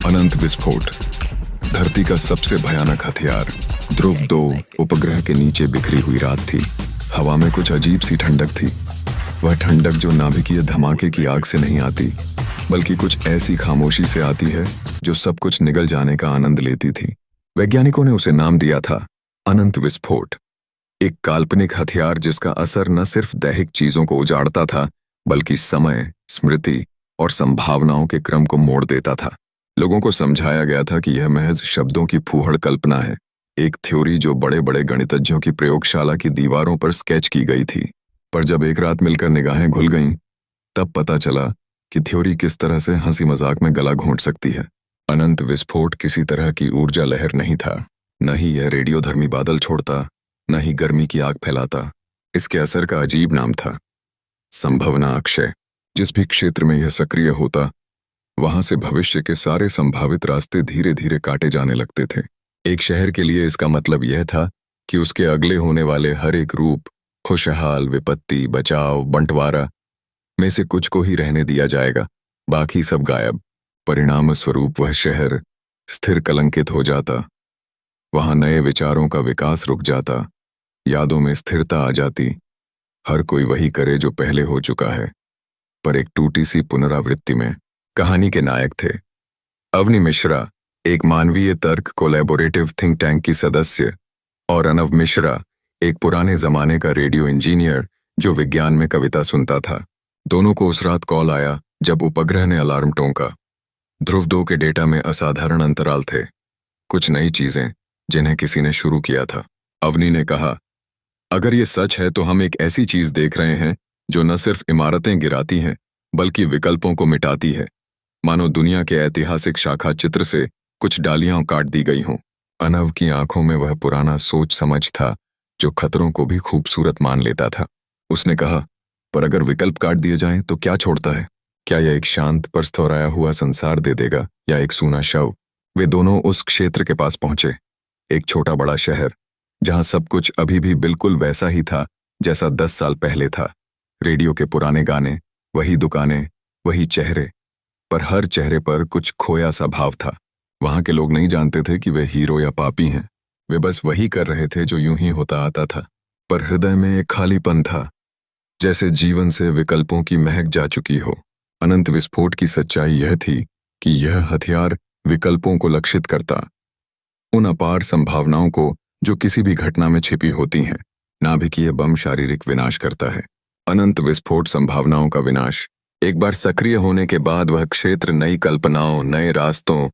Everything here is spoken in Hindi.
अनंत विस्फोट, धरती का सबसे भयानक हथियार। ध्रुव 2 उपग्रह के नीचे बिखरी हुई रात थी। हवा में कुछ अजीब सी ठंडक थी। वह ठंडक जो नाभिकीय धमाके की आग से नहीं आती, बल्कि कुछ ऐसी खामोशी से आती है जो सब कुछ निगल जाने का आनंद लेती थी। वैज्ञानिकों ने उसे नाम दिया था अनंत विस्फोट, एक काल्पनिक हथियार जिसका असर न सिर्फ दैहिक चीजों को उजाड़ता था, बल्कि समय, स्मृति और संभावनाओं के क्रम को मोड़ देता था। लोगों को समझाया गया था कि यह महज शब्दों की फूहड़ कल्पना है, एक थ्योरी जो बड़े बड़े गणितज्ञों की प्रयोगशाला की दीवारों पर स्केच की गई थी। पर जब एक रात मिलकर निगाहें घुल गईं, तब पता चला कि थ्योरी किस तरह से हंसी मजाक में गला घोंट सकती है। अनंत विस्फोट किसी तरह की ऊर्जा लहर नहीं था, न ही यह रेडियोधर्मी बादल छोड़ता, न ही गर्मी की आग फैलाता। इसके असर का अजीब नाम था संभावना अक्षय। जिस भी क्षेत्र में यह सक्रिय होता, वहां से भविष्य के सारे संभावित रास्ते धीरे धीरे काटे जाने लगते थे। एक शहर के लिए इसका मतलब यह था कि उसके अगले होने वाले हर एक रूप, खुशहाल, विपत्ति, बचाव, बंटवारा में से कुछ को ही रहने दिया जाएगा, बाकी सब गायब। परिणाम स्वरूप वह शहर स्थिर कलंकित हो जाता। वहां नए विचारों का विकास रुक जाता, यादों में स्थिरता आ जाती। हर कोई वही करे जो पहले हो चुका है, पर एक टूटी सी पुनरावृत्ति में। कहानी के नायक थे अवनी मिश्रा, एक मानवीय तर्क कोलैबोरेटिव थिंक टैंक की सदस्य, और अनव मिश्रा, एक पुराने जमाने का रेडियो इंजीनियर जो विज्ञान में कविता सुनता था। दोनों को उस रात कॉल आया जब उपग्रह ने अलार्म टोंका। ध्रुव 2 के डेटा में असाधारण अंतराल थे, कुछ नई चीजें जिन्हें किसी ने शुरू किया था। अवनी ने कहा, अगर ये सच है तो हम एक ऐसी चीज देख रहे हैं जो न सिर्फ इमारतें गिराती है, बल्कि विकल्पों को मिटाती है। मानो दुनिया के ऐतिहासिक शाखा चित्र से कुछ डालियां काट दी गई हों। अनव की आंखों में वह पुराना सोच समझ था जो खतरों को भी खूबसूरत मान लेता था। उसने कहा, पर अगर विकल्प काट दिए जाएं तो क्या छोड़ता है? क्या यह एक शांत पर स्थौराया हुआ संसार दे देगा या एक सूना शव? वे दोनों उस क्षेत्र के पास पहुंचे, एक छोटा बड़ा शहर जहां सब कुछ अभी भी बिल्कुल वैसा ही था जैसा 10 साल पहले था। रेडियो के पुराने गाने, वही दुकानें, वही चेहरे, पर हर चेहरे पर कुछ खोया सा भाव था। वहां के लोग नहीं जानते थे कि वे हीरो या पापी हैं, वे बस वही कर रहे थे जो यूं ही होता आता था। पर हृदय में एक खालीपन था, जैसे जीवन से विकल्पों की महक जा चुकी हो। अनंत विस्फोट की सच्चाई यह थी कि यह हथियार विकल्पों को लक्षित करता, उन अपार संभावनाओं को जो किसी भी घटना में छिपी होती हैं। नाभिकीय बम शारीरिक विनाश करता है, अनंत विस्फोट संभावनाओं का विनाश। एक बार सक्रिय होने के बाद वह क्षेत्र नई कल्पनाओं, नए रास्तों